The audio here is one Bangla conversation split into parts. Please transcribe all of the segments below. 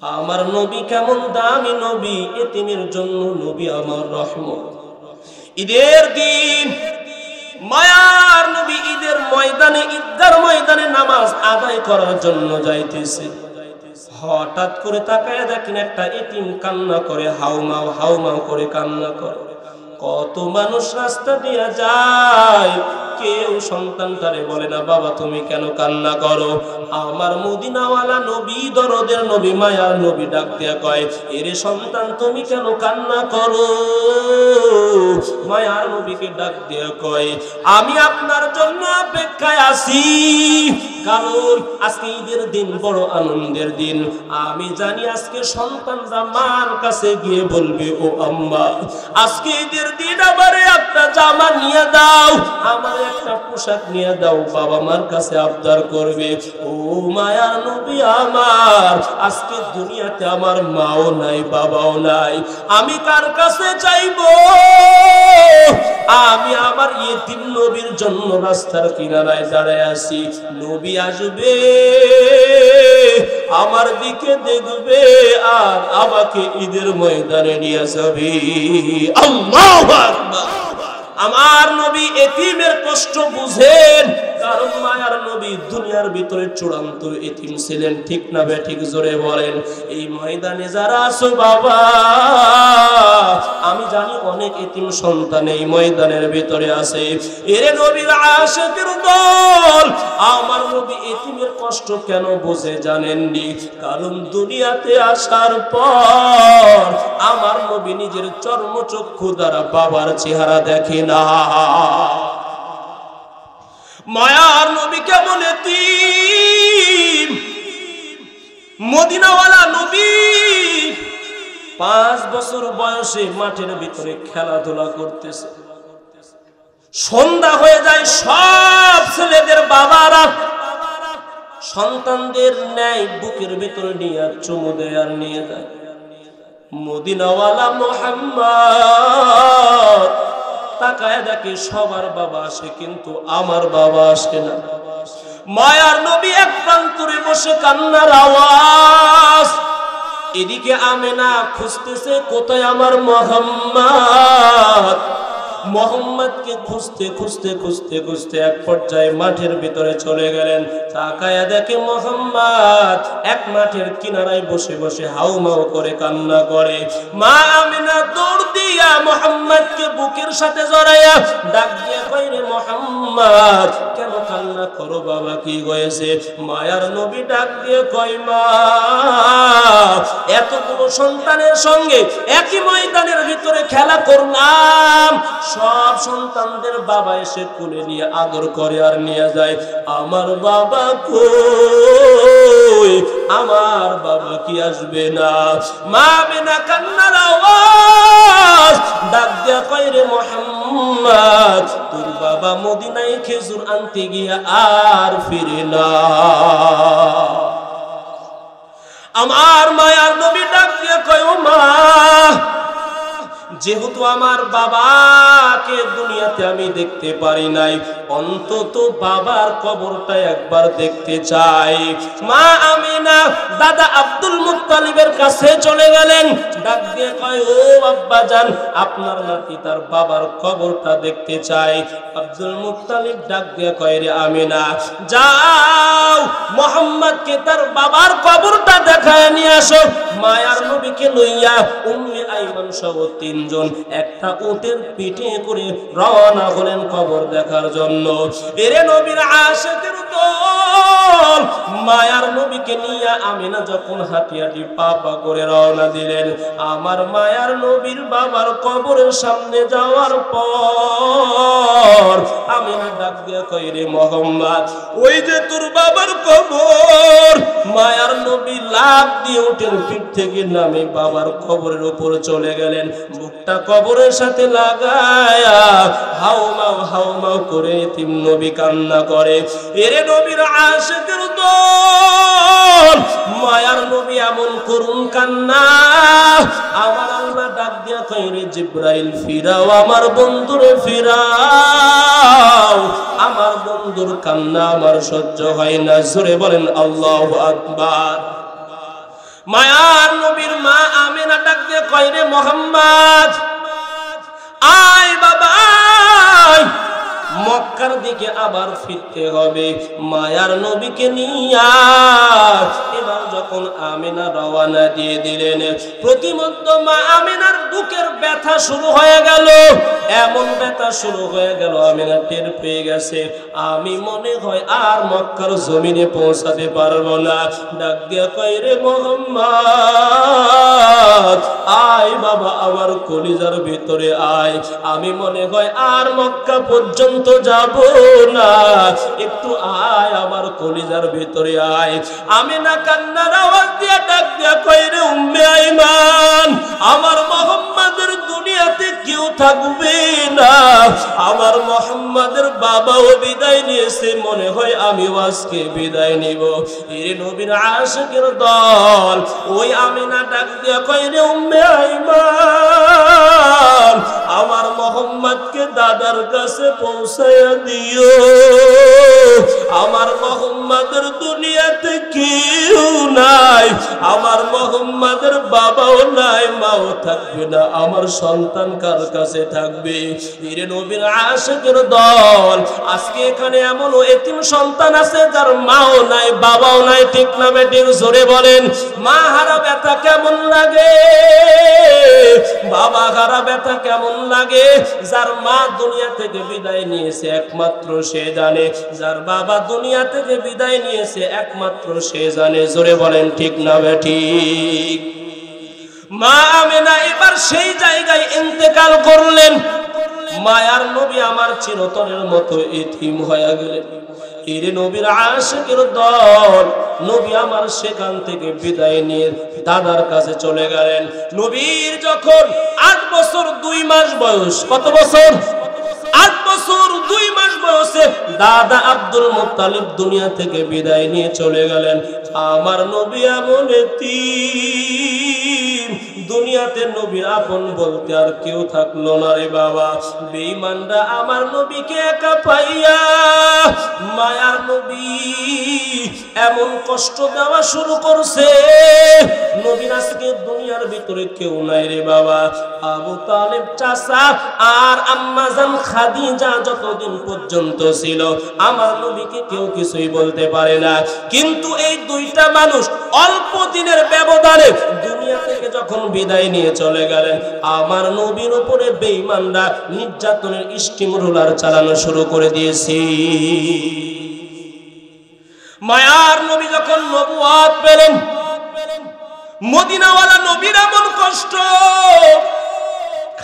আমার নবী কেমন দামি নবী, এতিমের জন্য নবী আমার রহমত। ঈদের দিন মায়ার নবী ঈদের ময়দানে, ঈদগার ময়দানে নামাজ আদায় করার জন্য যাইতেছে। হঠাৎ করে তাকায় দেখেন একটা এতিম কান্না করে, হাউমাউ হাউমাউ করে কান্না করে। কত মানুষ রাস্তা দিয়ে যায়, কেউ সন্তানটারে বলে না বাবা তুমি কেন কান্না করো। আমার মদিনাওয়ালা নবী, দরদের নবী, মায়ার নবী ডাক দিয়া কয়, এরে সন্তান তুমি কেন কান্না করো। মায়ার নবীকে ডাক দিয়া কয়, আমি আপনার জন্য অপেক্ষায় আছি, কারণ আজকে ঈদের দিন, বড় আনন্দের দিন। আমি জানি আজকে সন্তানরা মার কাছে গিয়ে বলবে, ও আম্মা আজকে ঈদের দিন আমারে একটা জামা নিয়ে দাও, আমার একটা পোশাক নিয়ে দাও। বাবা মার কাছে আবদার করবে, ও মায়ার নবী আমার, আজকে দুনিয়াতে আমার মাও নাই বাবাও নাই, আমি কার কাছে চাইবো। আমি আমার ইতিম নবীর জন্য রাস্তার কিনারায় দাঁড়ায় আছি। নবী আসবে, আমার দিকে দেখবে, আর আমাকে ঈদের ময়দানে নিয়ে যাবে। আল্লাহু আকবার। আমার নবী এতিমের কষ্ট বুঝেন, কারণ মায়ার নবী দুনিয়ার ভিতরে চূড়ান্ত এতিম ছিলেন। ঠিক না বে ঠিক? জোরে বলেন। এই ময়দানে যারা আছো বাবা, আমি জানি অনেক এতিম সন্তান এই ময়দানের ভিতরে আছে। এরে নবীর আশিকের দল, আমার নবী এতিমের কষ্ট কেন বুঝে জানেননি? কারণ দুনিয়াতে আসার পর আমার নবী নিজের চর্মচক্ষু দ্বারা বাবার চেহারা দেখে না। মায়ার নবী কেমন এতিম, মদিনাওয়ালা নবী 5 বছর বয়সে মাঠের ভিতরে খেলাধুলা করতেছে। সন্ধ্যা হয়ে যায়, সব ছেলেদের বাবারা সন্তানদের ন্যায় বুকের ভিতরে নিয়ে চুমু দেয় আর নিয়ে যায়। মদিনাওয়ালা মুহাম্মদ তাকায় দেখে সবার বাবা আসে, কিন্তু আমার বাবা আসে না। মায়ার নবী এক প্রান্তরে বসে কান্নার আওয়াজ, এদিকে আমেনা খুঁজতেছে কোথায় আমার মুহাম্মদ। মোহাম্মদকে খুঁজতে খুঁজতে খুঁজতে খুঁজতে এক পর্যায়ে মাঠের ভিতরে চলে গেলেন। তাকায়া দেখে মোহাম্মদ এক মাঠের কিনারায় বসে বসে হাউমাউ করে কান্না করে। মা আমিনা দৌড় দিয়া মোহাম্মদকে বুকের সাথে জড়াইয়া ডাক দিয়ে কয়, রে মোহাম্মদ কেন কান্না করো বাবা, কি হয়েছে? মায়ার নবী ডাক দিয়ে কয়, মা এতগুলো সন্তানের সঙ্গে একই ময়দানের ভিতরে খেলা করলাম, সব সন্তানদের বাবা এসে কোলে নিয়ে আদর করে আর নিয়ে যায়, আমার বাবা কই? আমার বাবা কি আসবে না? মা বিনা কান্নার আওয়াজ ডাক দিয়া কয়, রে মুহাম্মদ তোর বাবা মদিনায় খেজুর আনতে গিয়া আর ফিরে না। আমার মায়ার নবী ডাক দিয়া কয়, ও মা, যেহেতু আমার বাবাকে দুনিয়াতে আমি দেখতে পারি নাই, অন্তত বাবার কবরটা একবার দেখতে চাই। মা আমিনা দাদা আব্দুল মুত্তালিবের কাছে চলে গেলেন, ডাক দিয়ে কয়, ও আব্বাজান আপনার নাতি তার বাবার কবরটা দেখতে চাই। আব্দুল মুত্তালিব ডাক দিয়ে কয়, রে আমিনা যাও মুহাম্মদকে তার বাবার কবরটা দেখায় নিয়ে আসো। মায়ার নবীকে লইয়া উম্মে আইমান সহ 3 জন একটা উটের পিঠে করে রওনা হলেন কবর দেখার জন্য। এরে নবীর আশিকের দল, মায়ার নবীকে নিয়ে আমিনা যখন হাঁটি হাঁটি পা পা করে রওনা দিলেন, আমার মায়ার নবীর বাবার কবরের সামনে যাওয়ার পর আমিনা ডাক দিয়ে কয়, রে মুহাম্মদ ওই যে তোর বাবার কবর। মায়ার নবী লাফ দিয়ে উটের পিঠ থেকে নামে বাবার কবরের উপর চলে গেলেন, বুকটা কবরের সাথে লাগায়া হাউমাউ হাউমাউ করে এতিম নবী কান্না করে। এরে নবীর আশিকের দল, মায়ার নবী এমন করুণ কান্না, আমার আল্লাহ ডাক দিয়া কয়, রে জিবরাইল ফিরাও আমার বন্ধুরে ফিরাও, আমার বন্ধুর কান্না আমার সহ্য হয় না। জোরে বলেন আল্লাহু আকবার। মায়ার নবীর মা আমিনা ডাক দিয়ে কয়, রে মুহাম্মদ, আয় বাবা আয়, মক্কার দিকে আবার ফিরতে হবে। মায়ার নবীকে নিয়ে এবার যখন আমিনা রওনা দিয়ে দিলেন, প্রতিমধ্যে মা আমিনার বুকের ব্যথা শুরু হয়ে গেল। এমন ব্যথা শুরু হয়ে গেল, আমিনা টের পেয়ে গেছে আমি মনে হয় আর মক্কার জমিনে পৌঁছাতে পারবো না। ডাক দিয়া কয়, রে মুহাম্মদ, আয় বাবা আমার কলিজার ভিতরে আয়, আমি মনে হয় আর মক্কা পর্যন্ত যাব না, একটু আয় আমার কলিজার ভিতরে আয়। আমিনা কান্নার আওয়াজ দিয়া ডাক দিয়া কয়, রে উম্মে আইমান, আমার মুহাম্মাদের দুনিয়াতে কেউ থাকবে না, আমার মুহাম্মাদের বাবাও বিদায় নিয়েছে, মনে হয় আমিও আজকে বিদায় নিব। এই নবীর আশিকের দল ওই আমিনা ডাক দিয়া কয়, রে উম্মে আইমান, আমার মুহাম্মদকে দাদার কাছে পৌঁছায়া দিও, আমার মুহাম্মাদের দুনিয়াতে কেউ নাই, আমার মুহাম্মাদের বাবাও নাই, মাও থাকবে না, আমার সন্তান কার কাছে থাকবে? এর নবীর আশিকের দল, আজকে এখানে এমন এতিম সন্তান আছে যার মাও নাই বাবাও নাই, ঠিক না বেঠিক? জোরে বলেন। মা হারা ব্যথা কেমন লাগে, বাবা হারা ব্যথা কেমন লাগে? যার মা দুনিয়া থেকে বিদায় নিয়েছে একমাত্র সে জানে, যার বাবা দুনিয়া থেকে বিদায় নিয়েছে একমাত্র সে জানে। জোরে বলেন ঠিক না বেঠিক? মা আমিনা এবার সেই জায়গায় ইন্তেকাল করলেন। মায়ার নবী আমার চিরতরের মতো এতিম হয়ে গেলেন। এর নবীর আশিকের দল, নবী আমার সেখান থেকে বিদায় নিয়ে দাদার কাছে চলে গেলেন। নবীর যখন 8 বছর 2 মাস বয়স, কত বছর? 8 বছর 2 মাস বয়সে দাদা আব্দুল মুত্তালিব দুনিয়া থেকে বিদায় নিয়ে চলে গেলেন। আমার নবী এমন এতিম, দুনিয়াতে নবীর আপন বলতে আর কেউ থাকলো না রে বাবা। বেঈমানরা আমার নবীকে একা পাইয়া মায়ার নবী এমন কষ্ট দেওয়া শুরু করছে, নবীর আজকে দুনিয়ার ভিতরে কেউ নাই রে বাবা। আবু তালেব চাচা আর আম্মা জান খাদিজা যতদিন পর্যন্ত ছিল আমার নবীকে কেউ কিছুই বলতে পারে না, কিন্তু এই দুইটা মানুষ অল্প দিনের ব্যবধানে দুনিয়া থেকে যখন বিদায় নিয়ে চলে গেলেন, আমার নবীর উপরে বেঈমানরা নির্যাতনের স্টিম রোলার চালানো শুরু করে দিয়েছে। মায়ার নবী যখন নবুয়ত পেলেন, মদিনাওয়ালা নবীর এমন কষ্ট,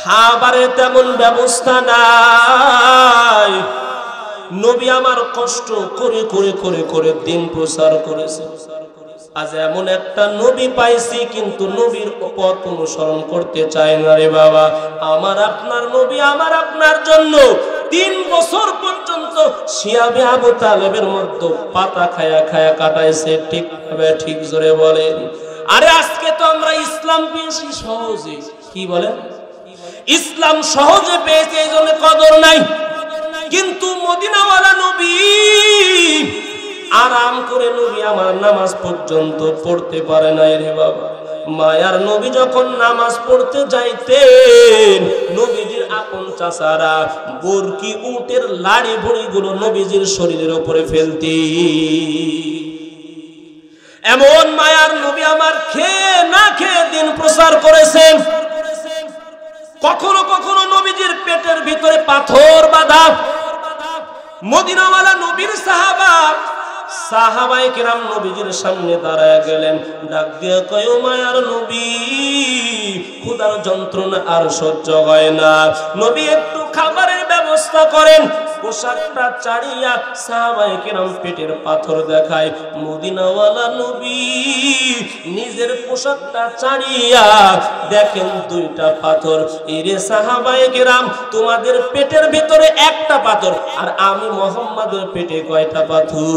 খাবারের তেমন ব্যবস্থা নাই। নবী আমার কষ্ট করে করে করে করে দিন প্রচার করেছে। আজ এমন একটা নবী পাইছি, কিন্তু নবীর পথ অনুসরণ করতে চায় না রে বাবা। আমার আপনার নবী আমার আপনার জন্য 3 বছর পর্যন্ত শিয়াবে আবু তালেবের মধ্যে পাতা খায়া খায়া কাটাইছে, ঠিক ভাবে ঠিক জোরে বলেন। আরে আজকে তো আমরা ইসলাম পেয়েছি সহজে, কি বলেন? ইসলাম সহজে পেয়েছে, এই জন্য কদর নাই। কিন্তু মদিনাওয়ালা নবী আরাম করে নবী আমার নামাজ পর্যন্ত পড়তে পারে নাই রে বাবা। মায়ার নবী যখন নামাজ পড়তে যাইতেন, নবীজির আপন চাচারা বরকি উটের লাড়ি ভুড়িগুলো নবীজির শরীরের উপরে ফেলতি। এমন মায়ার নবী আমার খেয়ে না খেয়ে দিন প্রচার করেছেন। কখনো কখনো নবীজির পেটের ভিতরে পাথর বাঁধা। মদিনাওয়ালা নবীর সাহাবায়ে কেরাম নবীজির সামনে দাঁড়ায় গেলেন, ডাক দিয়ে কয়, ও মায়ার নবী, ক্ষুধার যন্ত্রণা আর সহ্য হয় না, নবী একটু খাবারের ব্যবস্থা করেন। পোশাকটা চাড়িয়া সাহাবায়ে কেরাম পেটের পাথর দেখায়। মদিনাওয়ালা নবী নিজের পোশাকটা চাড়িয়া দেখেন 2টা পাথর। এরে সাহাবায়ে কেরাম, তোমাদের পেটের ভিতরে 1টা পাথর, আর আমি মুহাম্মাদের পেটে কয়টা পাথর?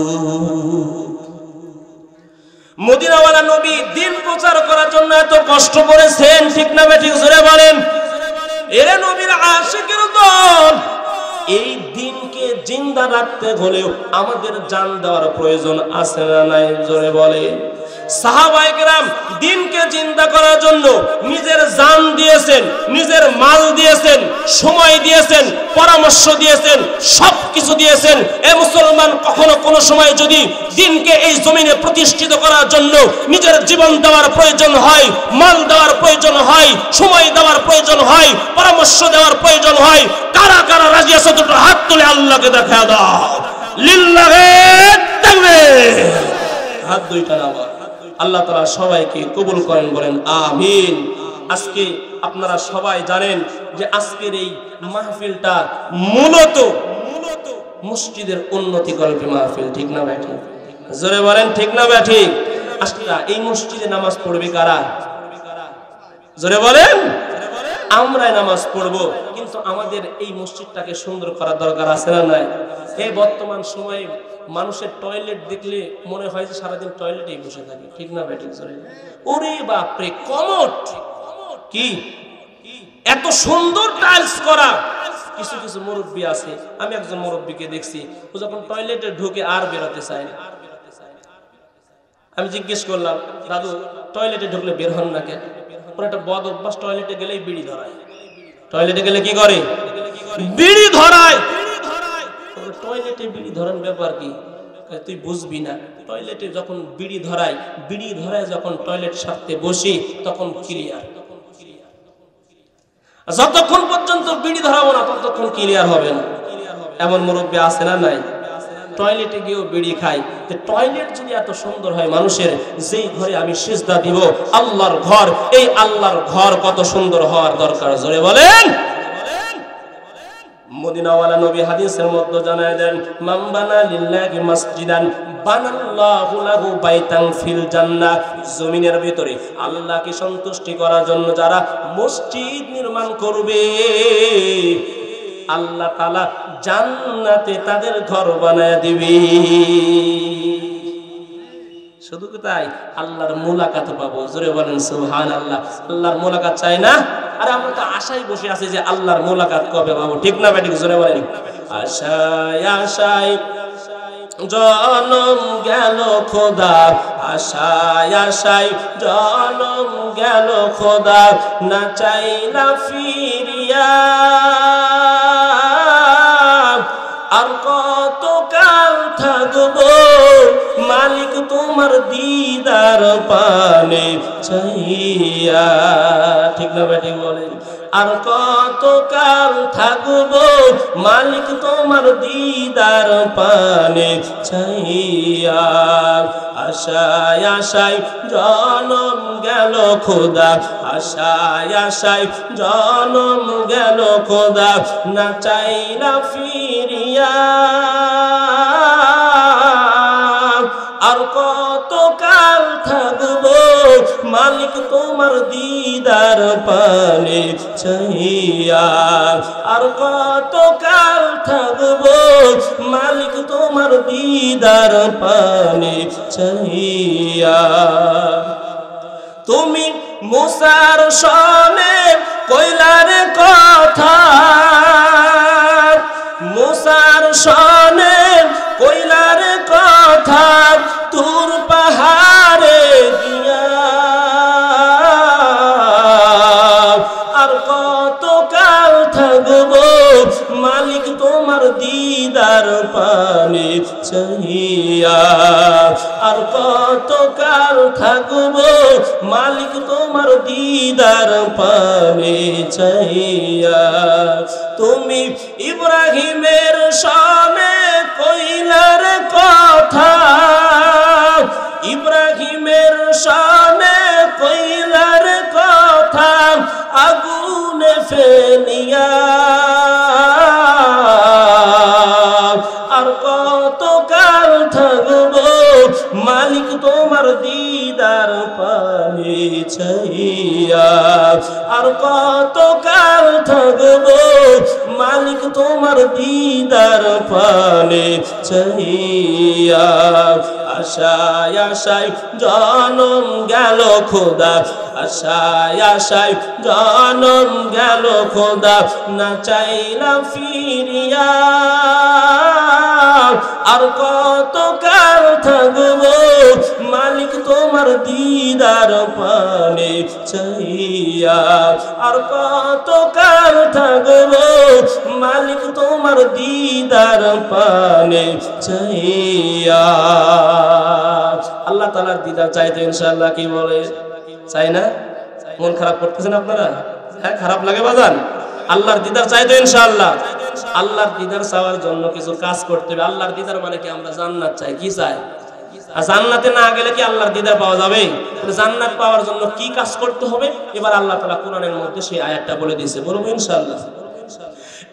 মদিনাওয়ালা নবী দিন প্রচার করার জন্য এত কষ্ট করেছেন, ঠিক না বেঠিক জোরে বলেন। এরে নবীর আশিকের দল, এই দিনকে জিন্দা রাখতে হলেও আমাদের জান দেওয়ার প্রয়োজন আছে না নাই? জোরে বলে। সাহাবায়ে কেরাম দ্বীনকে জিন্দা করার জন্য নিজের জান দিয়েছেন, নিজের মাল দিয়েছেন, সময় দিয়েছেন, পরামর্শ দিয়েছেন, সবকিছু দিয়েছেন। এ মুসলমান, কখনো কোনো সময় যদি দ্বীনকে এই জমিনে প্রতিষ্ঠিত করার জন্য নিজের জীবন দেওয়ার প্রয়োজন হয়, মাল দেওয়ার প্রয়োজন হয়, সময় দেওয়ার প্রয়োজন হয়, পরামর্শ দেওয়ার প্রয়োজন হয়, কারা কারা রাজি আছে দুটো হাত তুলে আল্লাহকে দেখা দাও। লিল্লাহি তাকবীর। হাত দুইটা নামা। আল্লাহ তাআলা সবাইকে কবুল করেন, বলেন আমিন। আজকে আপনারা সবাই জানেন যে আজকের এই মাহফিলটা মূলত মসজিদের উন্নতিকল্পে মাহফিল, ঠিক না ভাই? ঠিক, জোরে বলেন ঠিক না ভাই? ঠিক। আজকে এই মসজিদে নামাজ পড়বে কারা? জোরে বলেন। আমরাই নামাজ পড়বো, কিন্তু আমাদের এই মসজিদটাকে সুন্দর করার দরকার আছে না নাই? এই বর্তমান সময়ে মানুষের টয়লেট দেখলে মনে হয় যে সারাদিন টয়লেটেই বসে থাকে, ঠিক না ভাই? ঠিক। ওরে বাপরে, কমোড কি এত সুন্দর টাইলস করা! কিছু কিছু মুরব্বী আছে, আমি একজন মুরব্বীকে দেখছি, ও যখন টয়লেটে ঢুকে আর বেরোতে চায় না। আমি জিজ্ঞেস করলাম, দাদু টয়লেটে ঢুকলে বের হন না কেন? ওর একটা বদ অভ্যাস, টয়লেটে গেলেই বিড়ি ধরায়। টয়লেটে গেলে কি করে? বিড়ি ধরায়। টয়লেটে বিড়ি ধরার ব্যাপার কি? তুই বুঝবি না। টয়লেটে যখন বিড়ি ধরায় যখন টয়লেট সারতে বসি তখন ক্লিয়ার। যতক্ষণ পর্যন্ত বিড়ি ধরাবো না ততক্ষণ ক্লিয়ার হবে না। এমন মুরব্বী আছে না নাই? টয়লেটে গিয়েও বিড়ি খাই। টয়লেট যদি এত সুন্দর হয় মানুষের, যেই ঘরে আমি সিজদা দিব, আল্লাহর ঘর, এই আল্লাহর ঘর কত সুন্দর হওয়ার দরকার, জোরে বলেন। মদিনাওয়ালা নবী হাদিসের মধ্যে জানায় দেন, মান বানা লিল্লাহি মাসজিদান বানাল্লাহু লাহু বাইতান ফিল জান্নাহ। জমিনের ভিতরে আল্লাহকে সন্তুষ্টি করার জন্য যারা মসজিদ নির্মাণ করবে, আল্লাহ তাআলা জান্নাতে তাদের ঘর বানায় দিবে। শুধু তাই, আল্লাহর মুলাকাত পাবো, জোরে বলেন সুবহানাল্লাহ। আল্লাহর মুলাকাত চাই না? আর আমরা তো আশায় বসে আছি যে আল্লাহর মুলাকাত কবে পাবো, ঠিক না বেঠিক? জোরে বলেন। আশায় আশায় জনম গেল খোদা, আশায় আশায় জনম গেল খোদা, না চাইলা ফিরিয়া। আর কত কাল থাকবো মালিক তোমার দিদার পানে চাইয়া, ঠিক না বেঠিক? বলেন। আর কত কাল থাকবো মালিক তোমার দিদার পানে চাইয়া। আশায় আশায় জনম গেল খোদা, আশায় আশায় জনম গেল খোদা, না চাইলা ফিরিয়া। আর কত কাল থাকবো মালিক তোমার দিদার পানে চাইয়া। আর কত কাল থাকবো মালিক তোমার দিদার পানে চাইয়া। তুমি মুসার সনে কইলার কথা, মুসার সনে কইলার কথা, তুর পাহাড়ে গিয়া। আর কত কাল থাকবো মালিক তোমার দিদার পানে চাইয়া। আর কত কাল থাকবো মালিক তোমার দিদার পানে চাইয়া। তুমি ইব্রাহিমের সনে কইলার কথা, ইব্রাহিমের সনে কইলার কথা, আগুনে ফেলিয়া। আর কত কাল থাকবো মালিক তোমার দিদার পানে চাইয়া। আর কত কাল থাকবো মালিক তোমার দিদার পানে চাহিয়া। আশায় আশায় জনম গেল খোদা, আশায় আশায় জনম গেল খোদা, না চাইলাম ফিরিয়া। আর কত কাল থাকবো মালিক তোমার দিদার পানে চাহিয়া। আর কত কাল থাকবো মালিক তোমার দিদার পানে চাহিয়া। আল্লাহ তাআলার দিদার চাইতে ইনশাআল্লাহ কি বলে? চাই না? মন খারাপ করতেছেন আপনারা? হ্যাঁ, খারাপ লাগে বাজান? আল্লাহর দিদার চাইতে ইনশাআল্লাহ। আল্লাহর দিদার চাওয়ার জন্য কিছু কাজ করতে হবে। আল্লাহর দিদার মানে কি? আমরা জান্নাত চাই। কি চাই? আর জান্নাতে না গেলে কি আল্লাহর দিদার পাওয়া যাবে? জান্নাত পাওয়ার জন্য কি কাজ করতে হবে? এবার আল্লাহ তাআলা কোরআনের মধ্যে সেই আয়াতটা বলে দিয়েছে, বলবো ইনশাআল্লাহ।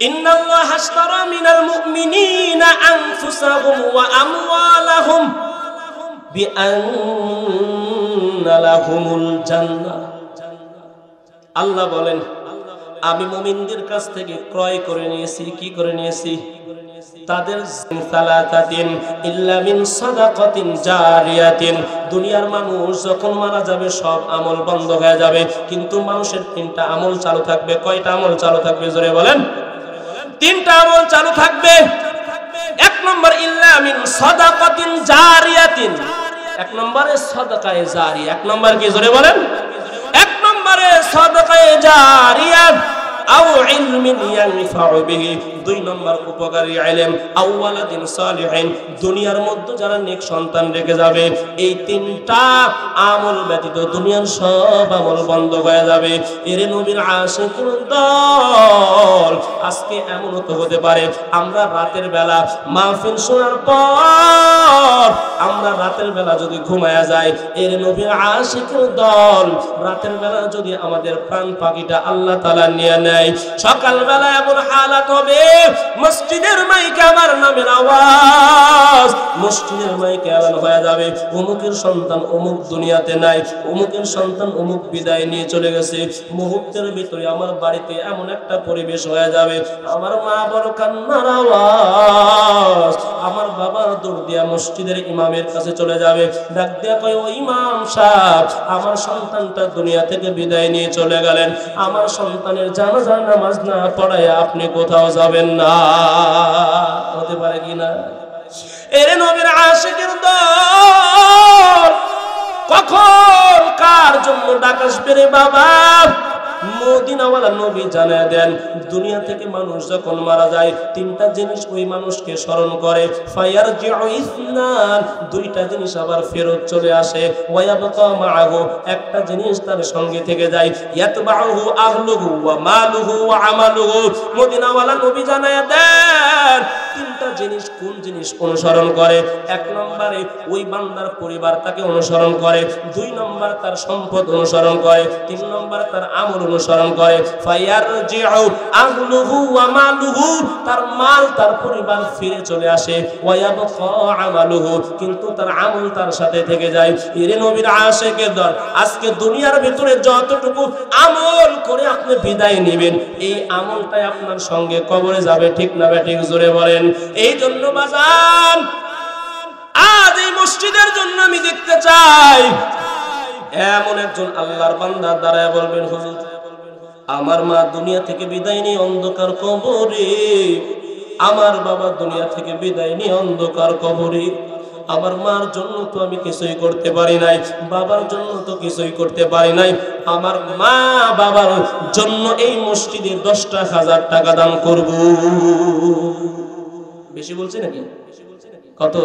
ইন্নাল্লাহা আশতারা মিনাল মুমিনিনা আনফুসাহুম ওয়া আমওয়ালাহুম বিআন্না লাহুমুল জান্নাহ। আল্লাহ বলেন, আমি মুমিনদের কাছ থেকে ক্রয় করে নিয়েছি। কি করে নিয়েছি? তাদের সালাতাতিন ইল্লা মিন সাদাকাতিন জারিয়াতিন। দুনিয়ার মানুষ যখন মারা যাবে সব আমল বন্ধ হয়ে যাবে, কিন্তু মানুষের তিনটা আমল চালু থাকবে। কয়টা আমল চালু থাকবে জোরে বলেন? তিনটা আমল চালু থাকবে। এক নম্বর ইল্লা মিন সাদাকাতিন জারিয়াতিন। এক নম্বরে সাদাকায়ে জারিয়া। এক নম্বর কি জোরে বলেন? এক নম্বরে সাদাকায়ে জারিয়া আও ইলমিন ইয়ানফাউ বিহি। দুই নম্বর উপকারী ইলম আও ওয়ালাদিন সালিহিন। দুনিয়ার মধ্যে যারা নেক সন্তান রেখে যাবে, এই তিনটা আমল ব্যতীত দুনিয়ার সব আমল বন্ধ হয়ে যাবে। এর নবীর আশিকুল দল। আজকে এমন তো হতে পারে আমরা রাতের বেলা মাহফিল শোনার পর আমরা রাতের বেলা যদি ঘুমায়া যাই, এর নবীর আশিকুল দল রাতের বেলা যদি আমাদের প্রাণ পাখিটা আল্লাহ তাআলা নিয়ে নেয়, সকালবেলা এমন হালাত হবে মসজিদের মাইকে আমার নামের আওয়াজ, মসজিদের মাইকে এমন হয়ে যাবে অমুকের সন্তান অমুক দুনিয়াতে নাই, অমুকের সন্তান অমুক বিদায় নিয়ে চলে গেছে। মুহূর্তের ভিতরে আমার বাড়িতে এমন একটা পরিবেশ হয়ে যাবে, আমার মা বড় কান্নার আওয়াজ, আমার বাবা দৌড় দিয়া মসজিদের ইমামের কাছে চলে যাবে, ডাক দিয়া কয়, ও ইমাম সাহেব, আমার সন্তানটা দুনিয়া থেকে বিদায় নিয়ে চলে গেলেন, আমার সন্তানের জানাজা নামাজ না পড়ায় আপনি কোথাও যাবেন না। হতে পারে কিনা? এর নবীর আশিকের দল কখন কার জন্য ডাক আসবে রে বাবা? মদিনাওয়ালা নবী জানায় দেন, দুনিয়া থেকে মানুষ যখন মারা যায় তিনটা জিনিস ওই মানুষকে স্মরণ করে। ফায়ারজিউ ইসনান, দুইটা জিনিস আবার ফেরত চলে আসে। ওয়ায়াবকা মাআহু, একটা জিনিস তার সঙ্গে থেকে যায়। ইয়াতবাউহু আহলুহু ওয়া মালুহু ওয়া আমালুহু। মদিনাওয়ালা নবী জানায় দেন তিনটা জিনিস কোন জিনিস অনুসরণ করে। এক নম্বরে ওই বান্দার পরিবার তাকে অনুসরণ করে, দুই নম্বর তার সম্পদ অনুসরণ করে, তিন নম্বর তার আমল অনুসরণ করে। ফায়ারজিউ আহলুহু ওয়া মালুহু, তার মাল তার পরিবার ফিরে চলে আসে। ওয়ায়াবকা আমালুহু, কিন্তু তার আমল তার সাথে থেকে যায়। এর নবীর আশিকের দল আজকে দুনিয়ার ভিতরে যতটুকু আমল করে আপনি বিদায় নেবেন, এই আমলটাই আপনার সঙ্গে কবরে যাবে। ঠিক না ঠিক জোরে বলেন? এই জন্য বাজান আজ এই মসজিদের জন্য আমি দেখতে চাই এমন একজন আল্লাহর বান্দা দাঁড়ায় বলবেন, হুজুর আমার মা দুনিয়া থেকে বিদায় নিয়ে অন্ধকার কবরে, আমার বাবা দুনিয়া থেকে বিদায় নিয়ে অন্ধকার কবরে, আমার মার জন্য তো আমি কিছুই করতে পারি নাই, বাবার জন্য তো কিছুই করতে পারি নাই, আমার মা বাবার জন্য এই মসজিদে 10,000 টাকা দান করব। বেশি বলছি নাকি? কত?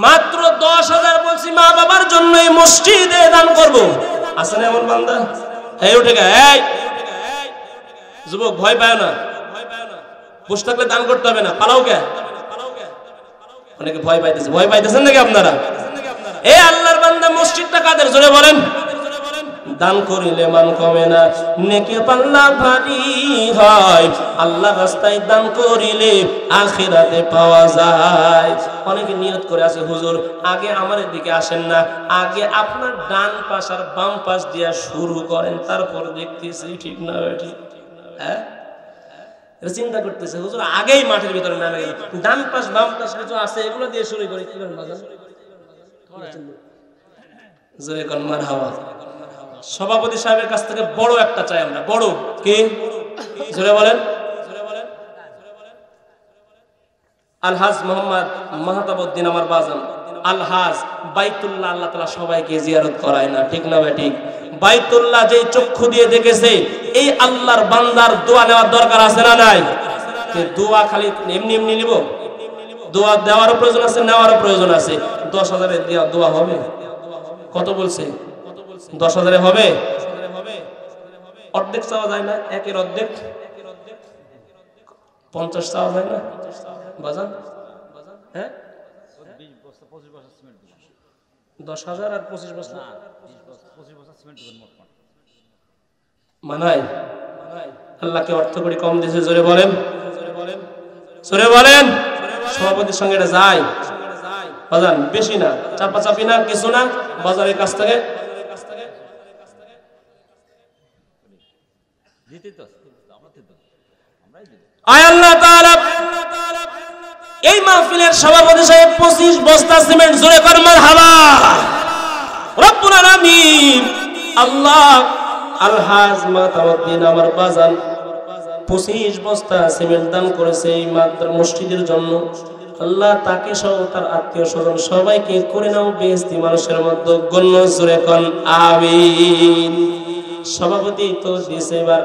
মাত্র 10,000 বলছি, মা বাবার জন্য এই মসজিদে দান করব। আছে না এমন বান্দা? এই উঠে গে, এই যুবক ভয় পায় না, বসে থাকলে দান করতে হবে না, পালাও কে? অনেকে ভয় পাইতেছে। ভয় পাইতেছেন নাকি আপনারা? এ আল্লাহর বান্দা, মসজিদটা কাদের জোরে বলেন? দান করিলে মান কমে না, নেকি পাল্লা ভারী হয়, আল্লাহর রাস্তায় দান করিলে আখিরাতে পাওয়া যায়। অনেকে নিয়ত করে আছে, হুজুর আগে আমার দিকে আসেন না, আগে আপনার ডান পাশ আর বাম পাশ দিয়া শুরু করেন, তারপর দেখতেছি। ঠিক না ঠিক? হ্যাঁ, এটা চিন্তা করতেছে হুজুর আগেই মাঠের ভিতরে নামে গেল, ডান পাশ বাম পাশ কিছু আছে এগুলো দিয়ে শুরু করি কি করেন বাজান? জোরে কোন মারহাবা। সভাপতি সাহেবের কাছ থেকে বড় একটা চাই আমরা, বড় কি জোরে বলেন। আলহাজ মোহাম্মদ মাহতাবউদ্দিন আমার বাজান আলহাজ বাইতুল্লাহ, আল্লাহ তাআলা সবাইকে জিয়ারত করায় না, ঠিক না ভাই? ঠিক। বাইতুল্লাহ যেই চক্ষু দিয়ে দেখেছে, এই আল্লাহর বান্দার দোয়া নেওয়ার দরকার আছে না নাই? যে দোয়া খালি এমনি এমনি নিব? দোয়া দেওয়ারও প্রয়োজন আছে, নেওয়ারও প্রয়োজন আছে। 10,000-এর দোয়া হবে? কত বলছে? 10,000-এ হবে? অর্ধেক চাওয়া যায় না? একের অর্ধেক 50 চাওয়া যায় না বাজান? হ্যাঁ 10,000 আর 25 বস্তা মানায়? আল্লাহকে অর্থ করে কম দিয়েছে, জোরে বলেন, জোরে বলেন। সভাপতির সঙ্গে এটা যায় বাজান, বেশি না, চাপাচাপি না, কিছু না, বাজারের কাছ থেকে আয় আল্লাহ তাআলা এই মাহফিলের সভাপতি সাহেব 25 বস্তা সিমেন্ট, জোরে কর মারহাবা। রব্বুল আলামিন আল্লাহ আলহাজ মাতাউদ্দিন আমার বাজান 25 বস্তা সিমেন্ট দান করেছে এই মাদ্রাসা মসজিদের জন্য। আল্লাহ তাকে সহ তার আত্মীয় স্বজন সবাইকে করে নাও বেহেশতি মানুষের মধ্যে গণ্য, জোরে কোন আমিন। সভাপতি তো দিয়েছে, এবার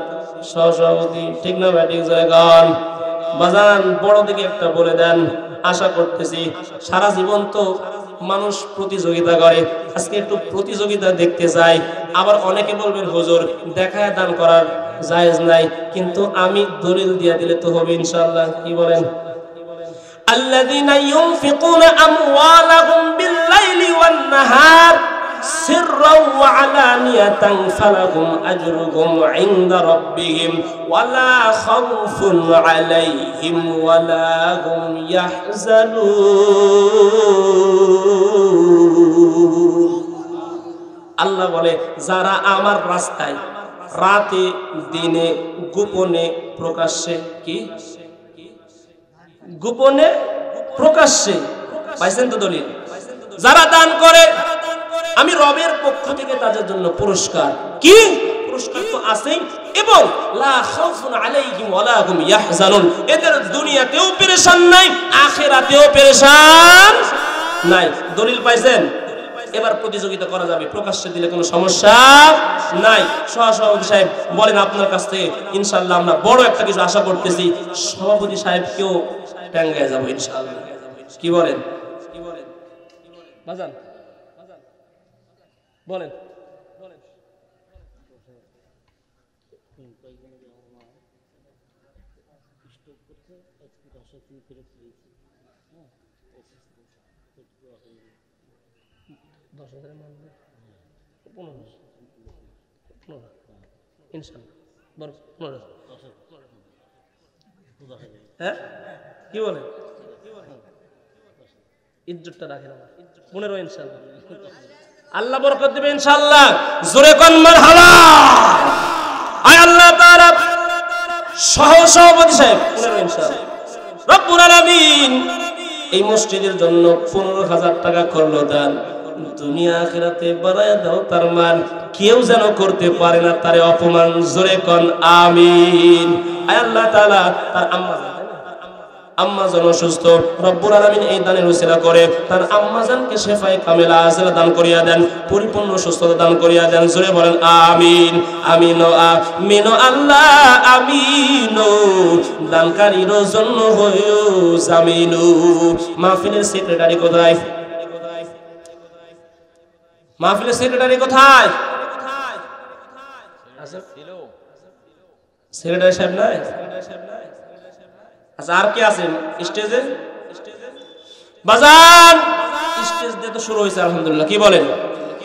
সহসভাপতি, ঠিক না ভাই? ঠিক, জোরে কোন বাজান। বড় দিকে একটা বলে দেন। আশা করতেছি সারা জীবন তো মানুষ প্রতিযোগিতা করে, আজকে একটু প্রতিযোগিতা দেখতে চাই। আবার অনেকে বলবেন হুজুর দেখায় দান করার জায়েজ নাই, কিন্তু আমি দলিল দিয়ে দিলে তো হবে ইনশাআল্লাহ। কি বলেন? আল্লাযীনা ইউনফিকুনা আমওয়ালাহুম বিল-লাইলি ওয়ান-নাহার সিররাও ওয়া আলানিয়াতান ফালাহুম আজরুহুম ইনদা রাব্বিহিম ওয়ালা খাউফুন আলাইহিম ওয়ালা হুম ইয়াহজানুন। আল্লাহ বলে যারা আমার রাস্তায় রাতে দিনে গোপনে প্রকাশ্যে, কি গোপনে প্রকাশ্যে, পাইছেন তো দলিল? যারা দান করে আমি রবের পক্ষ থেকে তাদের জন্য পুরস্কার, কি পুরস্কার তো আছেই, এবং লা খাউফুন আলাইহিম ওয়ালা হুম ইয়াহজানুন, এদের দুনিয়াতেও পেরেশান নাই, আখিরাতেও পেরেশান নাই। দলিল পাইছেন? এবার প্রতিযোগিতা করা যাবে, প্রকাশ্যে দিলে কোনো সমস্যা নাই। সহসভাপতি সাহেব বলেন আপনার কাছ থেকে ইনশাআল্লাহ আমরা বড় একটা কিছু আশা করতেছি। সভাপতি সাহেবকেও টাঙ্গায় যাবো ইনশাআল্লাহ। কি বলেন বাজান? বলেন। হ্যাঁ কি বলে? ইজ্জতটা রাখেন, 15 ইনশাআল্লাহ। আল্লাহ বরকত দিবে ইনশাআল্লাহ, জোরে কোন মারহাবা। আয় আল্লাহ তাআলা সহসভাপতি সাহেব 15 ইনশাআল্লাহ। রব্বুল আলামিন এই মসজিদের জন্য 15,000 টাকা করলো দান। দুনিয়া আখিরাতে বাড়ায় দাও তার মান, কেউ যেন করতে পারে না তারে অপমান, জোরে কোন আমিন। আয় আল্লাহ তাআলা তার আম্মাজান অসুস্থ, রব্বুল আলামিন এই দানের উসিলা করে তার আম্মাজানকে শেফায়ে কামেলা আজলা দান করিয়া দেন, পরিপূর্ণ সুস্থতা দান করিয়া দেন, জোরে বলেন আমিন। আমিন আমিন আল্লাহ আমিন, দানকারীর জন্য হইও জামিন। মাহফিলের সেক্রেটারি কোথায়? মাহফিলের সেক্রেটারি কোথায়? সেক্রেটারি সাহেব নাই? আচ্ছা আর কি আছেন স্টেজে? বাজান স্টেজ দিয়ে তো শুরু হয়েছে আলহামদুলিল্লাহ। কি বলেন?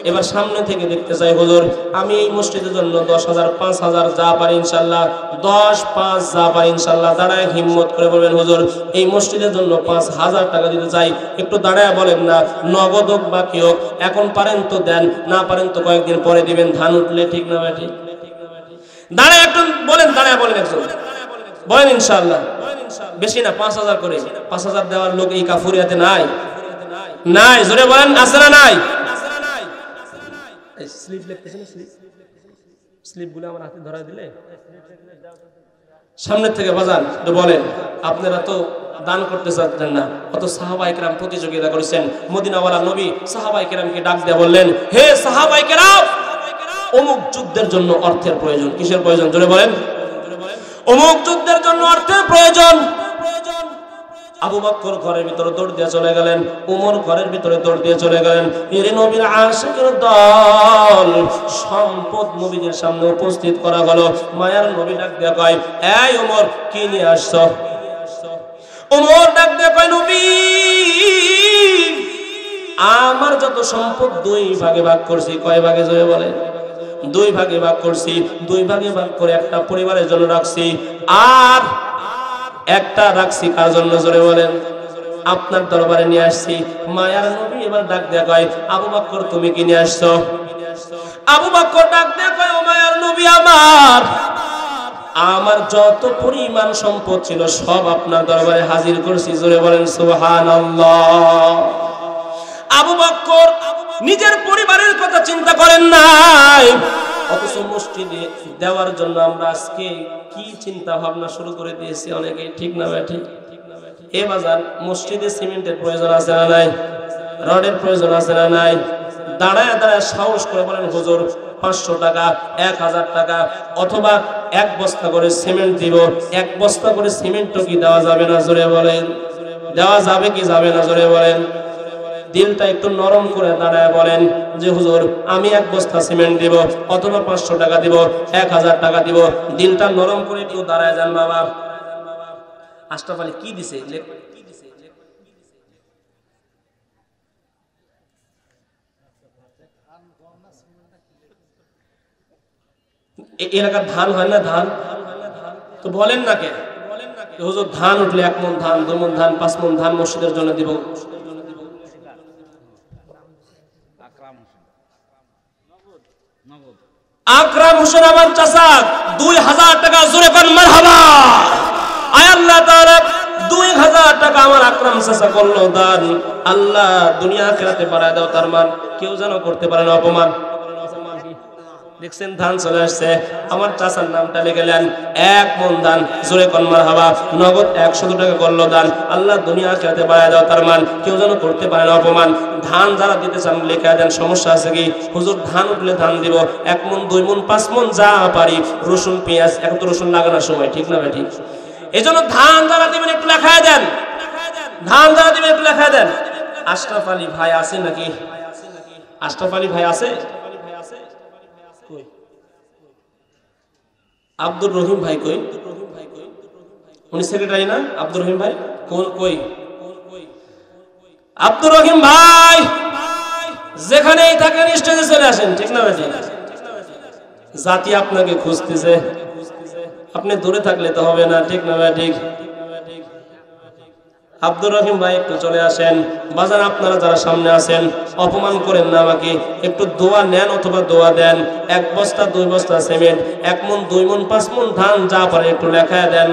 এবার সামনে থেকে দেখতে চাই হুজুর আমি এই মসজিদের জন্য 10,000 5,000 যা পারি ইনশাআল্লাহ, 10 5 যা পারি ইনশাআল্লাহ। দাঁড়ায় হিম্মত করে বলবেন হুজুর এই মসজিদের জন্য 5,000 টাকা দিতে চাই। একটু দাঁড়ায় বলেন না, নগদ হোক বা কি হোক, এখন পারেন তো দেন, না পারেন তো কয়েকদিন পরে দিবেন, ধান উঠলে, ঠিক না ভাই? ঠিক। দাঁড়ায় একটু বলেন, দাঁড়ায় বলেন একজন বলেন ইনশাআল্লাহ। বেশি না, 5000 করে। 5000 দেওয়ার লোক এই কাফুরিয়াতে নাই, নাই। জোরে বলেন আছে না নাই? স্লিপ লিখতেছেন, স্লিপ গুলো আমার হাতে ধরা দিলে সামনের থেকে বাজান তো বলেন। আপনারা তো দান করতে চাচ্ছেন না, অত সাহাবায়ে কেরাম প্রতিযোগিতা করেছেন। মদিনাওয়ালা নবী সাহাবায়ে কেরামকে ডাক দিয়ে বললেন, হে সাহাবায়ে কেরাম, অমুক যুদ্ধের জন্য অর্থের প্রয়োজন। কিসের প্রয়োজন? জোরে বলেন। অমুক যুদ্ধের জন্য অর্থের প্রয়োজন। আবু বকর ঘরের ভিতরে দৌড় দিয়ে চলে গেলেন, উমর ঘরের ভিতরে দৌড় দিয়ে চলে গেলেন। এর নবীর আশিকের দল সম্পদ নবীদের সামনে উপস্থিত করা হলো। মায়ার নবী ডাক দিয়ে কয়, এই উমর, কি নিয়ে আসছো? উমর ডাক দিয়ে কয়, নবী, আমার যত সম্পদ 2 ভাগে ভাগ করছি। কয় ভাগে? জোরে বলেন। 2 ভাগে ভাগ করছি। 2 ভাগে ভাগ করে একটা পরিবারের জন্য রাখছি, আর একটা রাখছি কার জন্য? জোরে বলেন। আপনার দরবারে নিয়ে আসছি। মায়ার নবী এবার ডাক দেয়া কয়, আবু বকর, তুমি কি নিয়ে আসছো? আবু বকর ডাক দেয়া কয়, ও মায়ার নবী, আমার যত পরিমাণ সম্পদ ছিল সব আপনার দরবারে হাজির করছি। জোরে বলেন সুবহানাল্লাহ। আবু বকর নিজের পরিবারের কথা চিন্তা করেন নাই, অথচ মসজিদে দেওয়ার জন্য আমরা আজকে কি চিন্তা ভাবনা শুরু করে দিয়েছি অনেকে, ঠিক না ভাই? ঠিক। এ বাজার মসজিদে সিমেন্টের প্রয়োজন আছে না নাই? রডের প্রয়োজন আছে না নাই? দাঁড়ায় দাঁড়ায় সাহস করে বলেন, হুজুর 500 টাকা, 1000 টাকা, অথবা 1 বস্তা করে সিমেন্ট দিব। 1 বস্তা করে সিমেন্টও কি দেওয়া যাবে না? জোরে বলেন। দেওয়া যাবে কি যাবে না? জোরে বলেন। দিলটা একটু নরম করে দাঁড়ায় বলেন যে, হুজুর, আমি 1 বস্তা সিমেন্ট দিব, অথবা 500 টাকা দিব, 1000 টাকা দিব। দিলটা নরম করে একটু দাঁড়ায় যান বাবা। আশরাফ আলী কি দিছে? এলাকার ধান হয় না? ধান তো বলেন না কে? হুজুর, ধান উঠলে 1 মণ ধান, 2 মণ ধান, 5 মণ ধান মসজিদের জন্য দিব। আকরাম হোসেন আমার চাচা 2000 টাকা। জোরে কোন মারহাবা। আয় আল্লাহ তাআলা 2000 টাকা আমার আকরাম চাচা করলো দান। আল্লাহ দুনিয়া আখিরাতে বাড়ায় দাও তার মান, কেউ যেন করতে পারে না অপমান। দেখছেন ধান চলে আসছে, আমার চাচার নামটা লিখলেন, 1 মণ ধান। জোরে কোন মারহাবা। নগদ 100 টাকা করলো দান। আল্লাহ দুনিয়া আখিরাতে বাড়ায় দাও তার মান, কেউ যেন করতে পারে না অপমান। ধান যারা দিতে চান লেখা দেন, সমস্যা আছে কি? হুজুর, ধান উঠলে ধান দিব, 1 মণ, 2 মণ, 5 মণ যা পারি। রসুন, পেঁয়াজ, এখন তো রসুন লাগানোর সময়, ঠিক না ভাই? ঠিক। এই জন্য ধান যারা দিবেন একটু লেখায় দেন। ধান যারা দিবেন একটু লেখায় দেন। আশরাফ আলী ভাই আছে নাকি? আশরাফ আলী ভাই আছে? আব্দুর রহিম ভাই কই? উনি সেক্রেটারি না? আব্দুর রহিম ভাই কই? আব্দুর রহিম ভাই যেখানেই থাকেন স্টেজে চলে আসেন, ঠিক না ভাই? জাতি আপনাকে খুঁজতেছে, আপনি দূরে থাকলে তো হবে না, ঠিক না ভাই? ঠিক। আব্দুর রহিম ভাই একটু চলে আসেন। বাজার আপনারা যারা সামনে আছেন, অপমান করেন না আমাকে, একটু দোয়া নেন অথবা দোয়া দেন। 1 বস্তা, 2 বস্তা সিমেন্ট, 1 মণ, 2 মণ, 5 মণ ধান যা পারে একটু লেখায় দেন।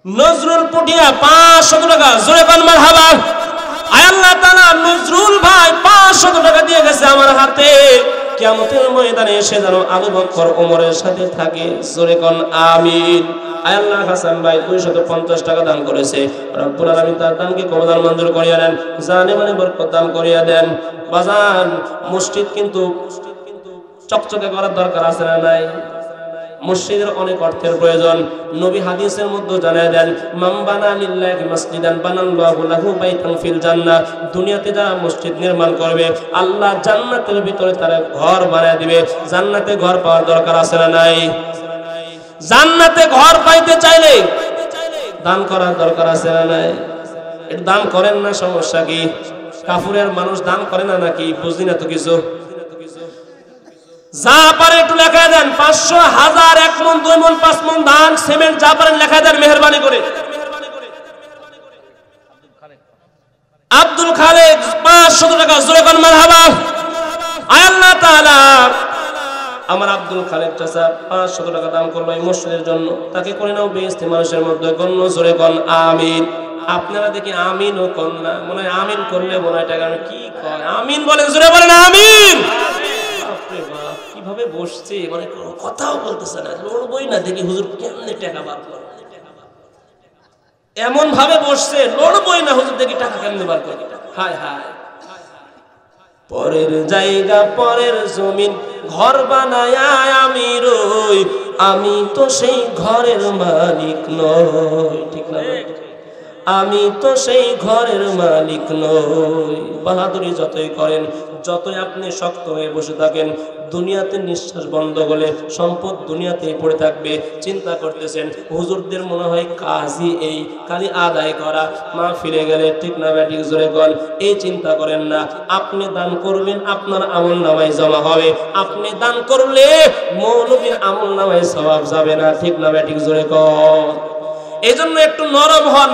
নজরুল পুটিয়া 500 টাকা। জোরে কোন মারহাবা। আয় আল্লাহ তাআলা, নজরুল ভাই 500 টাকা দিয়ে গেছে আমার হাতে। কিয়ামতের ময়দানে এসে যেন আবু বকর ওমরের সাথে থাকে। জোরে কোন আমিন। আয় আল্লাহ, হাসান ভাই 250 টাকা দান করেছে। রব্বুল আলামিন তার দানকে কবুল মঞ্জুর করিয়া দেন, জানে মানে বরকত দান করিয়া দেন। বাজান মসজিদ কিন্তু চকচকে করার দরকার আছে না নাই? মসজিদের অনেক অর্থের প্রয়োজন। নবী হাদিসের মধ্যে জানায় দেন, মান বানা লিল্লাহি মাসজিদান বানাল্লাহু লাহু বাইতান ফিল জান্নাহ। দুনিয়াতে যারা মসজিদ নির্মাণ করবে, আল্লাহ জান্নাতের ভিতরে তারা ঘর বানায় দিবে। জান্নাতে ঘর পাওয়ার দরকার আছে না নাই? জান্নাতে ঘর পাইতে চাইলে দান করার দরকার আছে না নাই? এটা দান করেন না, সমস্যা কি? কাফুরের মানুষ দান করে না নাকি? বুঝলি না তো কিছু। যা পারে একটু লেখা দেন। 500, 1000, 1 মণ, 2 মণ, 5 মণ ধান, সিমেন্ট যা পারেন লেখা দেন মেহেরবানি করে। আব্দুল খালেক 500 টাকা। জোরে কোন মারহাবা। আয় আল্লাহ তাআলা আমার আব্দুল খালেক চাচা 500 টাকা দান করলো এই মসজিদের জন্য, তাকে করে নাও বেহেশতে মানুষের মধ্যে গণ্য, জোরে কোন আমিন। আপনারা দেখি আমিনও কোন না, মনে হয় আমিন করলে মনে হয় টাকা কি কয়, আমিন বলেন, জোরে বলেন আমিন। বাপরে বাপ, কিভাবে বসছে, মানে কোনো কথাও বলতেছে না, লড়বই না, দেখি হুজুর কেমনে টাকা বার করে, এমন ভাবে বসছে, লড়বই না, হুজুর দেখি টাকা কেমনে বার করে। হায় হায়, পরের জায়গা পরের জমিন ঘর বানায় আমি রই, আমি তো সেই ঘরের মালিক নই। ঠিক না? আমি তো সেই ঘরের মালিক নই। বাহাদুরি যতই করেন, যতই আপনি শক্ত হয়ে বসে থাকেন, দুনিয়াতে নিঃশ্বাস বন্ধ হলে সম্পদ দুনিয়াতেই পড়ে থাকবে। চিন্তা করতেছেন হুজুরদের মনে হয় কাজই এই, খালি আদায় করা, মা ফিরে গেলে ঠিক না ব্যাটিক জোরে গল, এই চিন্তা করেন না। আপনি দান করবেন, আপনার আমল নামায় জমা হবে। আপনি দান করলে মৌলবীর আমল নামায় সওয়াব যাবে না, ঠিক না ব্যাটিক জোরে গল। এই জন্য একটু নরম হন।